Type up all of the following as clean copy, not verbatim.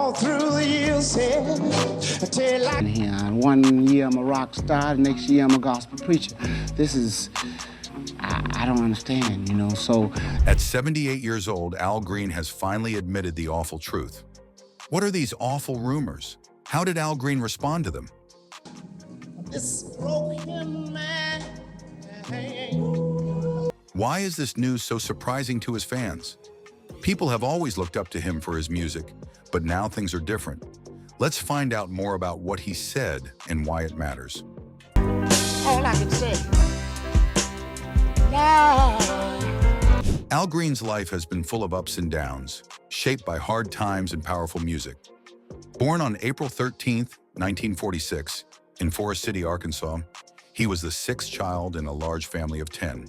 all through the years, till I... Here, one year I'm a rock star, the next year I'm a gospel preacher. This is, I don't understand, you know, so. At 78 years old, Al Green has finally admitted the awful truth. What are these awful rumors? How did Al Green respond to them? This broken man. Why is this news so surprising to his fans? People have always looked up to him for his music, but now things are different. Let's find out more about what he said and why it matters. All I can say. Lord. Al Green's life has been full of ups and downs, shaped by hard times and powerful music. Born on April 13, 1946, in Forest City, Arkansas, he was the sixth child in a large family of 10.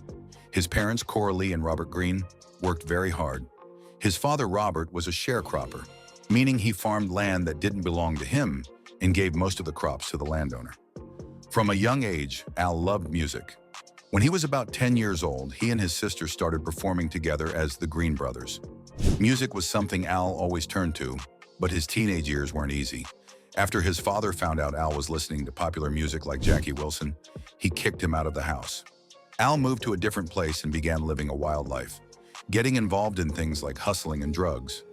His parents, Coralie and Robert Green, worked very hard. His father, Robert, was a sharecropper, meaning he farmed land that didn't belong to him and gave most of the crops to the landowner. From a young age, Al loved music. When he was about 10 years old, he and his sister started performing together as the Green Brothers. Music was something Al always turned to, but his teenage years weren't easy. After his father found out Al was listening to popular music like Jackie Wilson, he kicked him out of the house. Al moved to a different place and began living a wild life, getting involved in things like hustling and drugs.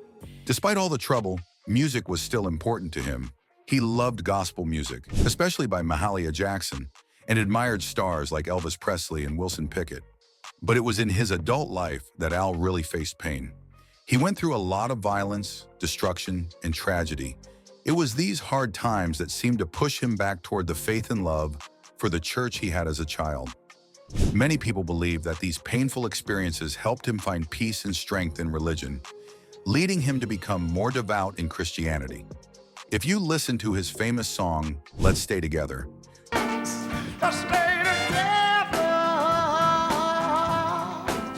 Despite all the trouble, music was still important to him. He loved gospel music, especially by Mahalia Jackson, and admired stars like Elvis Presley and Wilson Pickett. But it was in his adult life that Al really faced pain. He went through a lot of violence, destruction, and tragedy. It was these hard times that seemed to push him back toward the faith and love for the church he had as a child. Many people believe that these painful experiences helped him find peace and strength in religion, leading him to become more devout in Christianity. If you listen to his famous song, Let's Stay Together,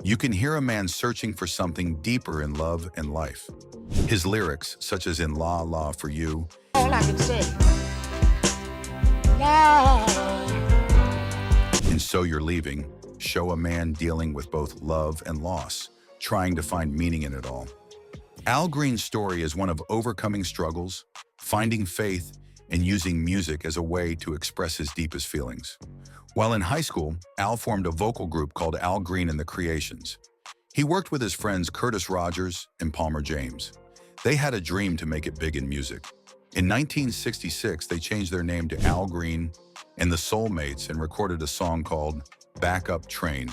you can hear a man searching for something deeper in love and life. His lyrics, such as in La La for You, All I can say. Lord. and So You're Leaving, show a man dealing with both love and loss, trying to find meaning in it all. Al Green's story is one of overcoming struggles, finding faith, and using music as a way to express his deepest feelings. While in high school, Al formed a vocal group called Al Green and the Creations. He worked with his friends Curtis Rogers and Palmer James. They had a dream to make it big in music. In 1966, they changed their name to Al Green and the Soulmates and recorded a song called Back Up Train.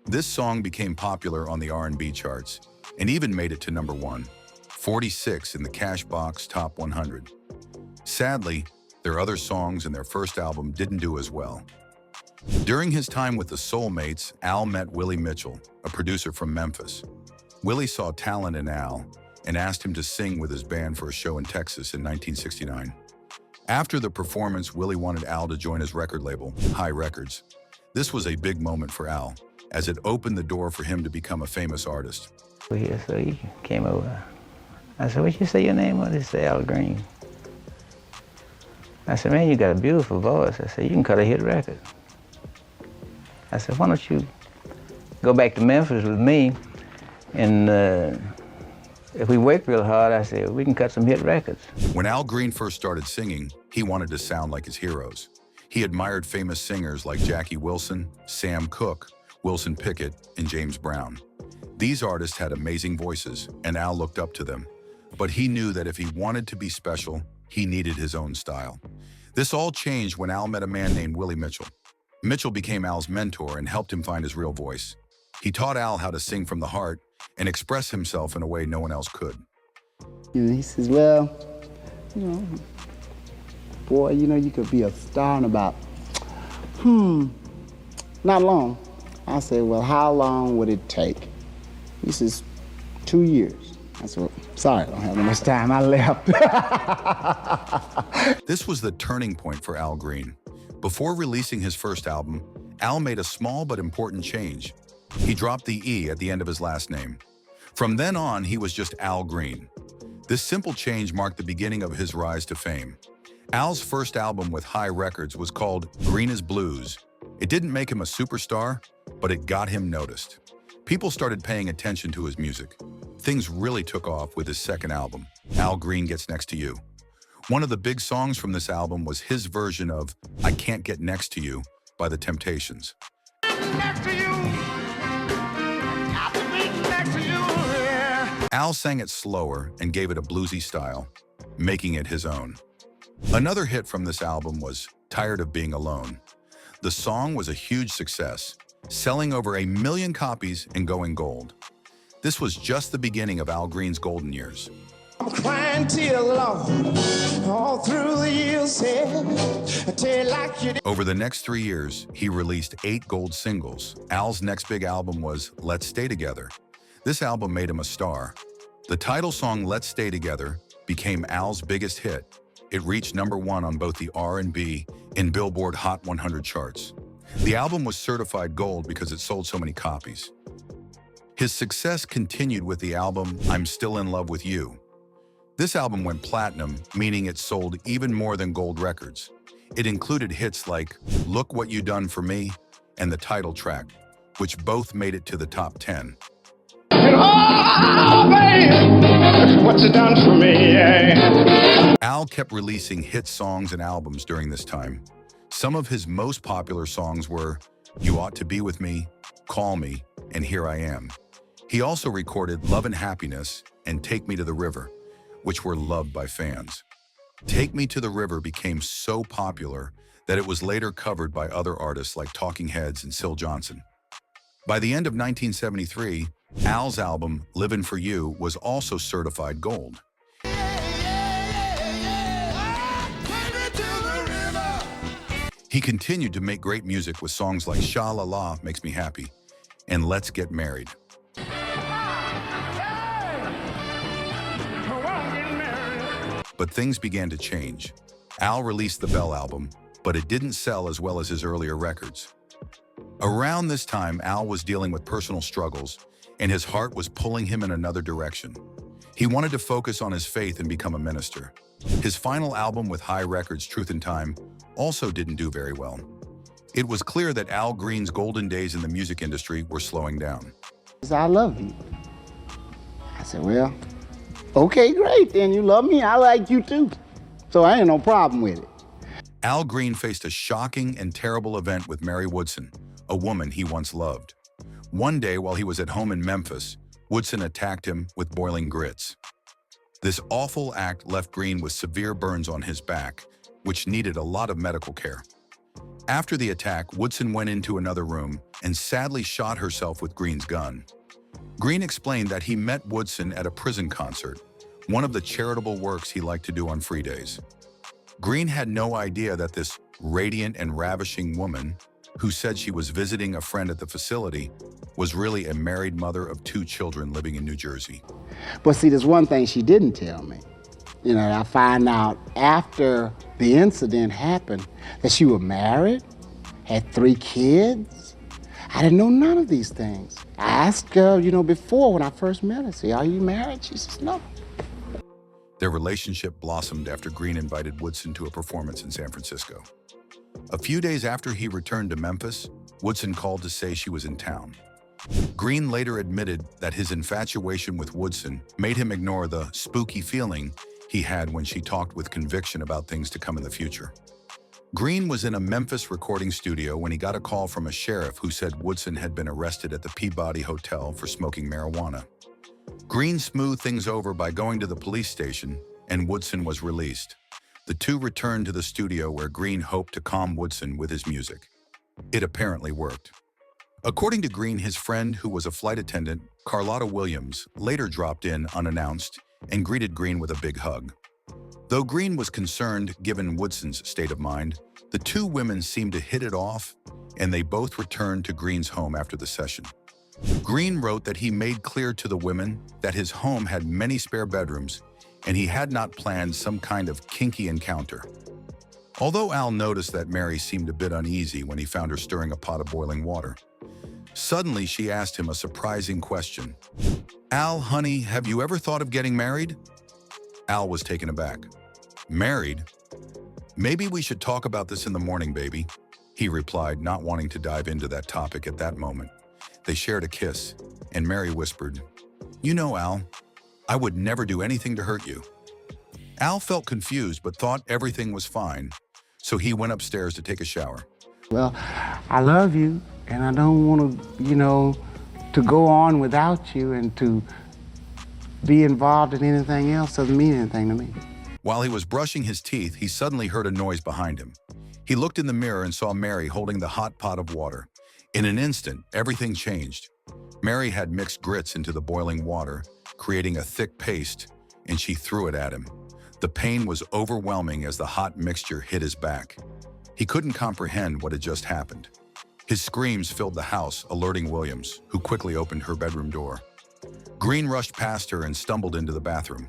This song became popular on the R&B charts and even made it to number 1, 46 in the Cashbox Top 100. Sadly, their other songs and their first album didn't do as well. During his time with the Soulmates, Al met Willie Mitchell, a producer from Memphis. Willie saw talent in Al and asked him to sing with his band for a show in Texas in 1969. After the performance, Willie wanted Al to join his record label, High Records. This was a big moment for Al, as it opened the door for him to become a famous artist. So he came over. I said, "What you say your name was?" He said, "Al Green." I said, "Man, you got a beautiful voice." I said, "You can cut a hit record." I said, "Why don't you go back to Memphis with me, and if we work real hard," I said, "we can cut some hit records." When Al Green first started singing, he wanted to sound like his heroes. He admired famous singers like Jackie Wilson, Sam Cooke, Wilson Pickett, and James Brown. These artists had amazing voices, and Al looked up to them. But he knew that if he wanted to be special, he needed his own style. This all changed when Al met a man named Willie Mitchell. Mitchell became Al's mentor and helped him find his real voice. He taught Al how to sing from the heart and express himself in a way no one else could. He says, well, boy, you could be a star in about, not long. I said, well, how long would it take? He says, 2 years. I said, well, sorry, I don't have that much time. I left. This was the turning point for Al Green. Before releasing his first album, Al made a small but important change. He dropped the E at the end of his last name. From then on, he was just Al Green. This simple change marked the beginning of his rise to fame. Al's first album with High Records was called Green as Blues. It didn't make him a superstar, but it got him noticed. People started paying attention to his music. Things really took off with his second album, Al Green Gets Next to You. One of the big songs from this album was his version of I Can't Get Next to You by The Temptations. Next to you. Got to be next to you, yeah. Al sang it slower and gave it a bluesy style, making it his own. Another hit from this album was Tired of Being Alone. The song was a huge success, selling over 1 million copies and going gold. This was just the beginning of Al Green's golden years. I'm crying to you, Lord, all through the years, yeah. I tell you like you did. Over the next 3 years, he released 8 gold singles. Al's next big album was Let's Stay Together. This album made him a star. The title song Let's Stay Together became Al's biggest hit. It reached #1 on both the R&B and Billboard Hot 100 charts. The album was certified gold because it sold so many copies. His success continued with the album I'm Still in Love with You. This album went platinum, meaning it sold even more than gold records. It included hits like Look What You Done For Me and the title track, which both made it to the top 10. Oh, baby, what's it done for me, yeah. Al kept releasing hit songs and albums during this time. Some of his most popular songs were You Ought to Be With Me, Call Me, and Here I Am. He also recorded Love and Happiness and Take Me to the River, which were loved by fans. Take Me to the River became so popular that it was later covered by other artists like Talking Heads and Syl Johnson. By the end of 1973, Al's album Livin' For You was also certified gold. He continued to make great music with songs like Sha La La Makes Me Happy and Let's Get Married. But things began to change. Al released the Bell album, but it didn't sell as well as his earlier records. Around this time, Al was dealing with personal struggles, and his heart was pulling him in another direction. He wanted to focus on his faith and become a minister. His final album with High Records, Truth in Time, also didn't do very well. It was clear that Al Green's golden days in the music industry were slowing down. I love you. I said, well, okay, great. Then you love me, I like you too. So I ain't no problem with it. Al Green faced a shocking and terrible event with Mary Woodson, a woman he once loved. One day while he was at home in Memphis, Woodson attacked him with boiling grits. This awful act left Green with severe burns on his back, which needed a lot of medical care. After the attack, Woodson went into another room and sadly shot herself with Green's gun. Green explained that he met Woodson at a prison concert, one of the charitable works he liked to do on free days. Green had no idea that this radiant and ravishing woman, who said she was visiting a friend at the facility, was really a married mother of 2 children living in New Jersey. But see, there's one thing she didn't tell me. You know, I find out after the incident happened that she was married, had 3 kids. I didn't know none of these things. I asked her, before when I first met her, I said, are you married? She says, no. Their relationship blossomed after Green invited Woodson to a performance in San Francisco. A few days after he returned to Memphis, Woodson called to say she was in town. Green later admitted that his infatuation with Woodson made him ignore the spooky feeling he had when she talked with conviction about things to come in the future. Green was in a Memphis recording studio when he got a call from a sheriff who said Woodson had been arrested at the Peabody Hotel for smoking marijuana. Green smoothed things over by going to the police station, and Woodson was released. The two returned to the studio where Green hoped to calm Woodson with his music. It apparently worked. According to Green, his friend, who was a flight attendant, Carlotta Williams, later dropped in unannounced and greeted Green with a big hug. Though Green was concerned given Woodson's state of mind, the 2 women seemed to hit it off, and they both returned to Green's home after the session. Green wrote that he made clear to the women that his home had many spare bedrooms, and he had not planned some kind of kinky encounter. Although Al noticed that Mary seemed a bit uneasy when he found her stirring a pot of boiling water. Suddenly, she asked him a surprising question. "Al, honey, have you ever thought of getting married?" Al was taken aback. "Married? Maybe we should talk about this in the morning, baby," he replied, not wanting to dive into that topic at that moment. They shared a kiss, and Mary whispered, "You know, Al, I would never do anything to hurt you." Al felt confused but thought everything was fine, so he went upstairs to take a shower. Well, I love you, and I don't want to, to go on without you, and to be involved in anything else doesn't mean anything to me. While he was brushing his teeth, he suddenly heard a noise behind him. He looked in the mirror and saw Mary holding the hot pot of water. In an instant, everything changed. Mary had mixed grits into the boiling water, creating a thick paste, and she threw it at him. The pain was overwhelming as the hot mixture hit his back. He couldn't comprehend what had just happened. His screams filled the house, alerting Williams, who quickly opened her bedroom door. Green rushed past her and stumbled into the bathroom.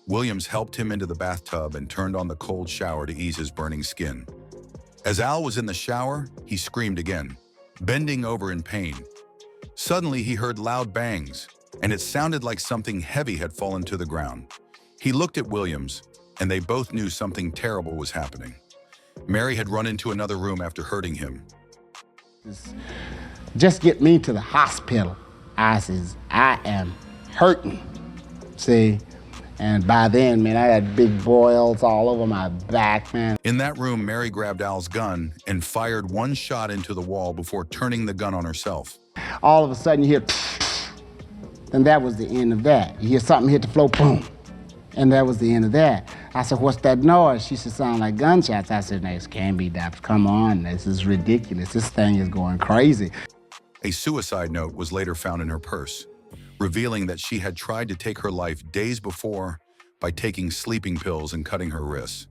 Williams helped him into the bathtub and turned on the cold shower to ease his burning skin. As Al was in the shower, he screamed again, bending over in pain. Suddenly, he heard loud bangs, and it sounded like something heavy had fallen to the ground. He looked at Williams, and they both knew something terrible was happening. Mary had run into another room after hurting him. Just get me to the hospital. I says, I am hurting. See? And by then, man, I had big boils all over my back, man. In that room, Mary grabbed Al's gun and fired one shot into the wall before turning the gun on herself. All of a sudden, you hear, and that was the end of that. You hear something hit the floor, boom, and that was the end of that. I said, what's that noise? She said, sound like gunshots. I said, this can't be that. Come on, this is ridiculous. This thing is going crazy. A suicide note was later found in her purse, revealing that she had tried to take her life days before by taking sleeping pills and cutting her wrists.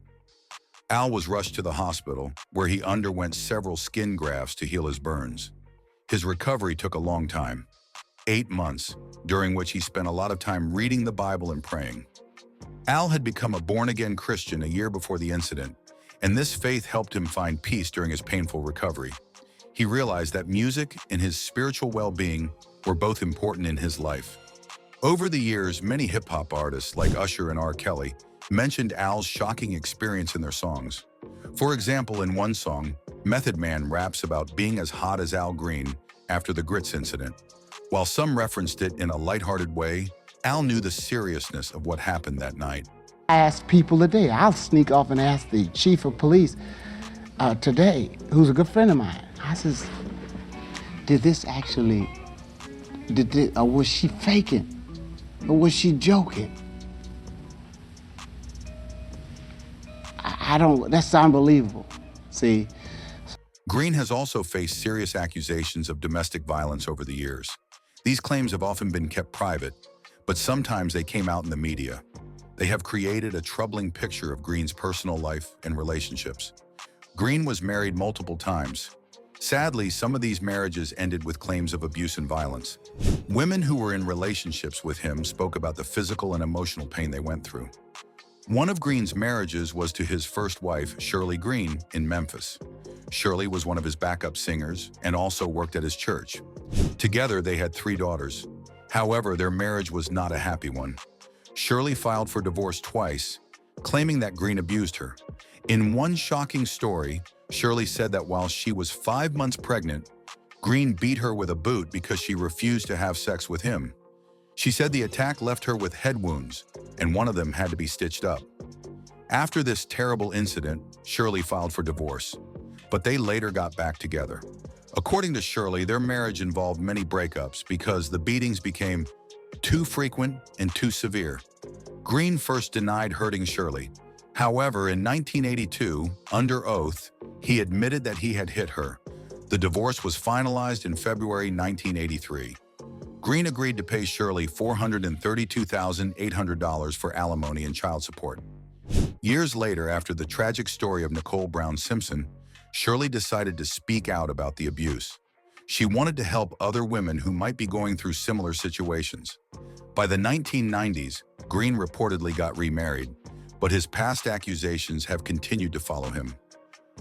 Al was rushed to the hospital, where he underwent several skin grafts to heal his burns. His recovery took a long time, 8 months, during which he spent a lot of time reading the Bible and praying. Al had become a born-again Christian a year before the incident, and this faith helped him find peace during his painful recovery. He realized that music and his spiritual well-being were both important in his life. Over the years, many hip-hop artists like Usher and R. Kelly mentioned Al's shocking experience in their songs. For example, in one song, Method Man raps about being as hot as Al Green after the Grits incident. While some referenced it in a lighthearted way, Al knew the seriousness of what happened that night. I asked people today. I'll sneak off and ask the chief of police today, who's a good friend of mine. I says, or was she faking? Or was she joking? I don't, that's unbelievable, see? Green has also faced serious accusations of domestic violence over the years. These claims have often been kept private, but sometimes they came out in the media. They have created a troubling picture of Green's personal life and relationships. Green was married multiple times. Sadly, some of these marriages ended with claims of abuse and violence. Women who were in relationships with him spoke about the physical and emotional pain they went through. One of Green's marriages was to his first wife, Shirley Green, in Memphis. Shirley was one of his backup singers and also worked at his church. Together, they had 3 daughters. However, their marriage was not a happy one. Shirley filed for divorce twice, claiming that Green abused her. In one shocking story, Shirley said that while she was 5 months pregnant, Green beat her with a boot because she refused to have sex with him. She said the attack left her with head wounds, and one of them had to be stitched up. After this terrible incident, Shirley filed for divorce, but they later got back together. According to Shirley, their marriage involved many breakups because the beatings became too frequent and too severe. Green first denied hurting Shirley. However, in 1982, under oath, he admitted that he had hit her. The divorce was finalized in February 1983. Green agreed to pay Shirley $432,800 for alimony and child support. Years later, after the tragic story of Nicole Brown Simpson, Shirley decided to speak out about the abuse. She wanted to help other women who might be going through similar situations. By the 1990s, Green reportedly got remarried, but his past accusations have continued to follow him.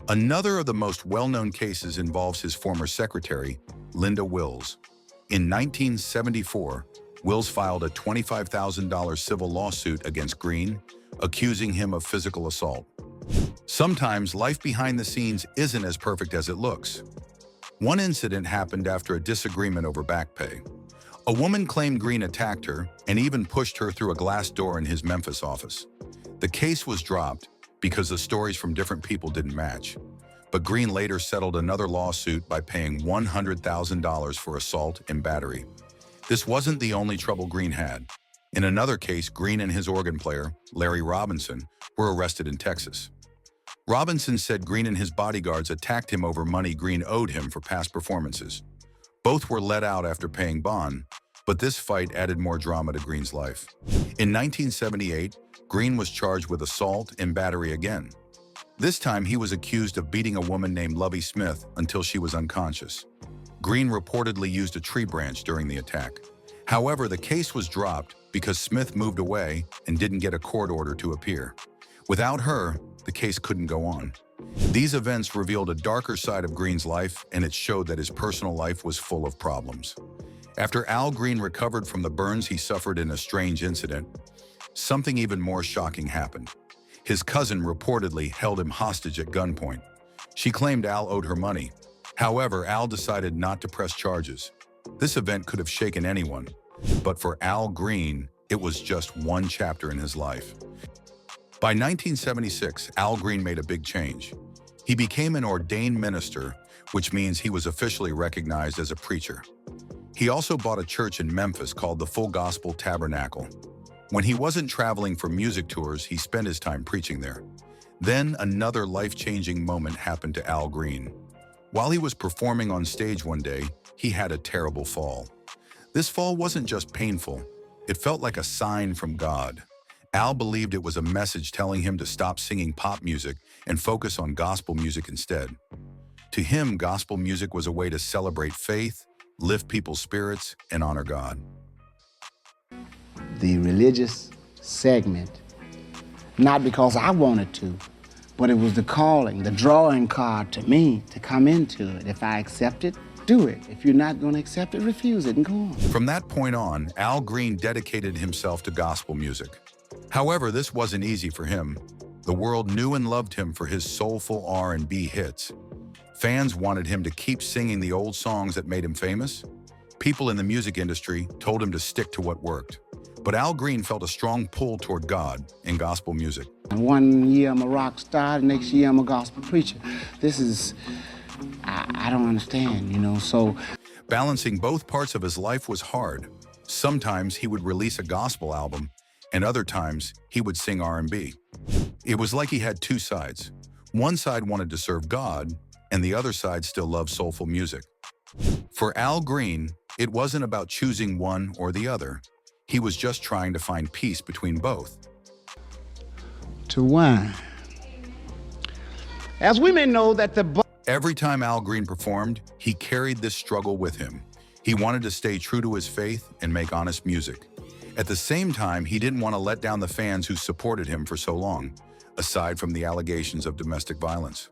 Another of the most well-known cases involves his former secretary, Linda Wills. In 1974, Wills filed a $25,000 civil lawsuit against Green, accusing him of physical assault. Sometimes life behind the scenes isn't as perfect as it looks. One incident happened after a disagreement over back pay. A woman claimed Green attacked her and even pushed her through a glass door in his Memphis office. The case was dropped because the stories from different people didn't match. But Green later settled another lawsuit by paying $100,000 for assault and battery. This wasn't the only trouble Green had. In another case, Green and his organ player, Larry Robinson, were arrested in Texas. Robinson said Green and his bodyguards attacked him over money Green owed him for past performances. Both were let out after paying bond, but this fight added more drama to Green's life. In 1978, Green was charged with assault and battery again. This time, he was accused of beating a woman named Lovey Smith until she was unconscious. Green reportedly used a tree branch during the attack. However, the case was dropped because Smith moved away and didn't get a court order to appear. Without her, the case couldn't go on. These events revealed a darker side of Green's life, and it showed that his personal life was full of problems. After Al Green recovered from the burns he suffered in a strange incident, something even more shocking happened. His cousin reportedly held him hostage at gunpoint. She claimed Al owed her money. However, Al decided not to press charges. This event could have shaken anyone, but for Al Green, it was just one chapter in his life. By 1976, Al Green made a big change. He became an ordained minister, which means he was officially recognized as a preacher. He also bought a church in Memphis called the Full Gospel Tabernacle. When he wasn't traveling for music tours, he spent his time preaching there. Then another life-changing moment happened to Al Green. While he was performing on stage one day, he had a terrible fall. This fall wasn't just painful, it felt like a sign from God. Al believed it was a message telling him to stop singing pop music and focus on gospel music instead. To him, gospel music was a way to celebrate faith, lift people's spirits, and honor God. The religious segment, not because I wanted to, but it was the calling, the drawing card to me to come into it. If I accept it, do it. If you're not going to accept it, refuse it and go on. From that point on, Al Green dedicated himself to gospel music. However, this wasn't easy for him. The world knew and loved him for his soulful R&B hits. Fans wanted him to keep singing the old songs that made him famous. People in the music industry told him to stick to what worked. But Al Green felt a strong pull toward God and gospel music. And one year I'm a rock star, the next year I'm a gospel preacher. This is, I don't understand, so. Balancing both parts of his life was hard. Sometimes he would release a gospel album, and other times he would sing R&B. It was like he had two sides. One side wanted to serve God, and the other side still loved soulful music. For Al Green, it wasn't about choosing one or the other. He was just trying to find peace between both. To one. As we may know that Every time Al Green performed, he carried this struggle with him. He wanted to stay true to his faith and make honest music. At the same time, he didn't want to let down the fans who supported him for so long, aside from the allegations of domestic violence.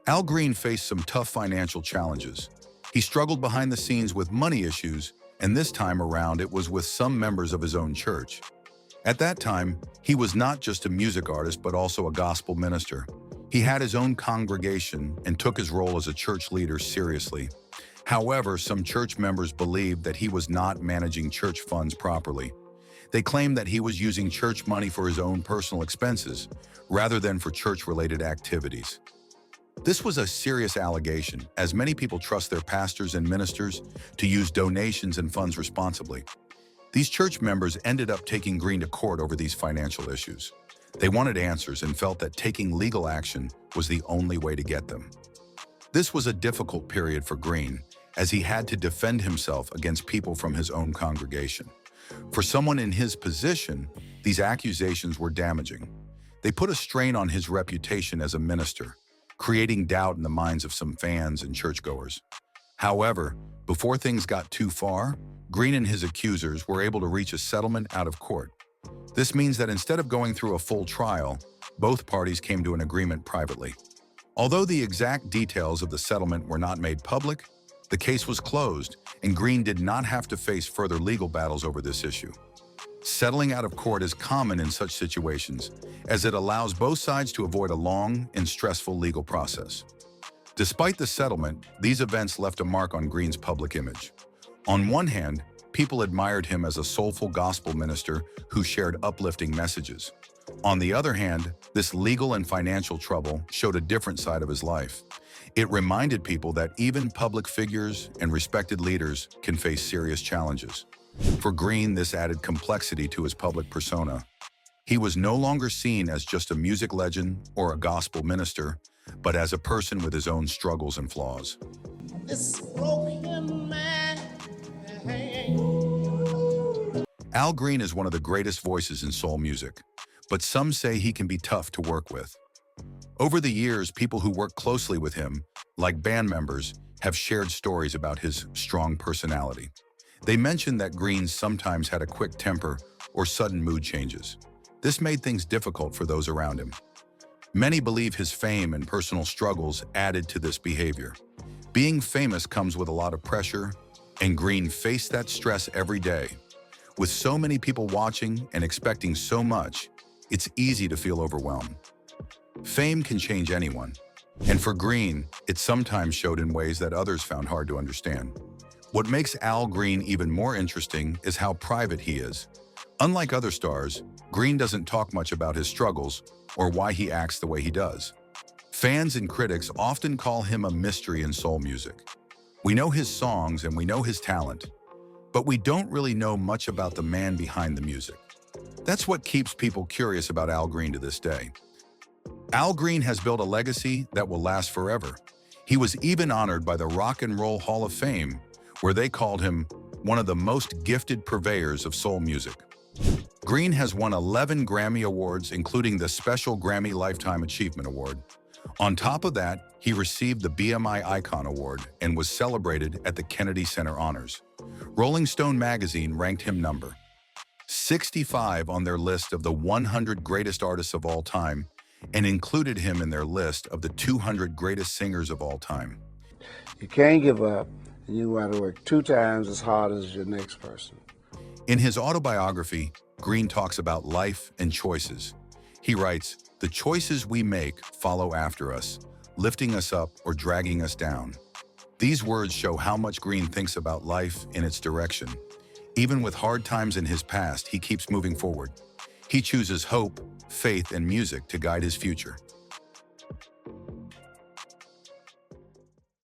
Al Green faced some tough financial challenges. He struggled behind the scenes with money issues, and this time around it was with some members of his own church. At that time, he was not just a music artist but also a gospel minister. He had his own congregation and took his role as a church leader seriously. However, some church members believed that he was not managing church funds properly. They claimed that he was using church money for his own personal expenses rather than for church-related activities. This was a serious allegation, as many people trust their pastors and ministers to use donations and funds responsibly. These church members ended up taking Green to court over these financial issues. They wanted answers and felt that taking legal action was the only way to get them. This was a difficult period for Green, as he had to defend himself against people from his own congregation. For someone in his position, these accusations were damaging. They put a strain on his reputation as a minister, creating doubt in the minds of some fans and churchgoers. However, before things got too far, Green and his accusers were able to reach a settlement out of court. This means that instead of going through a full trial, both parties came to an agreement privately. Although the exact details of the settlement were not made public, the case was closed, and Green did not have to face further legal battles over this issue. Settling out of court is common in such situations, as it allows both sides to avoid a long and stressful legal process. Despite the settlement, these events left a mark on Green's public image. On one hand, people admired him as a soulful gospel minister who shared uplifting messages. On the other hand, this legal and financial trouble showed a different side of his life. It reminded people that even public figures and respected leaders can face serious challenges. For Green, this added complexity to his public persona. He was no longer seen as just a music legend or a gospel minister, but as a person with his own struggles and flaws. This broken man. Al Green is one of the greatest voices in soul music, but some say he can be tough to work with. Over the years, people who work closely with him, like band members, have shared stories about his strong personality. They mentioned that Green sometimes had a quick temper or sudden mood changes. This made things difficult for those around him. Many believe his fame and personal struggles added to this behavior. Being famous comes with a lot of pressure, and Green faced that stress every day. With so many people watching and expecting so much, it's easy to feel overwhelmed. Fame can change anyone, and for Green, it sometimes showed in ways that others found hard to understand. What makes Al Green even more interesting is how private he is. Unlike other stars, Green doesn't talk much about his struggles or why he acts the way he does. Fans and critics often call him a mystery in soul music. We know his songs and we know his talent, but we don't really know much about the man behind the music. That's what keeps people curious about Al Green to this day. Al Green has built a legacy that will last forever. He was even honored by the Rock and Roll Hall of Fame, where they called him one of the most gifted purveyors of soul music. Green has won 11 Grammy Awards, including the Special Grammy Lifetime Achievement Award. On top of that, he received the BMI Icon Award and was celebrated at the Kennedy Center Honors. Rolling Stone magazine ranked him number 65 on their list of the 100 greatest artists of all time and included him in their list of the 200 greatest singers of all time. You can't give up, and you got to work 2 times as hard as your next person. In his autobiography, Green talks about life and choices. He writes, "The choices we make follow after us, lifting us up or dragging us down." These words show how much Green thinks about life and its direction. Even with hard times in his past, he keeps moving forward. He chooses hope, faith, and music to guide his future.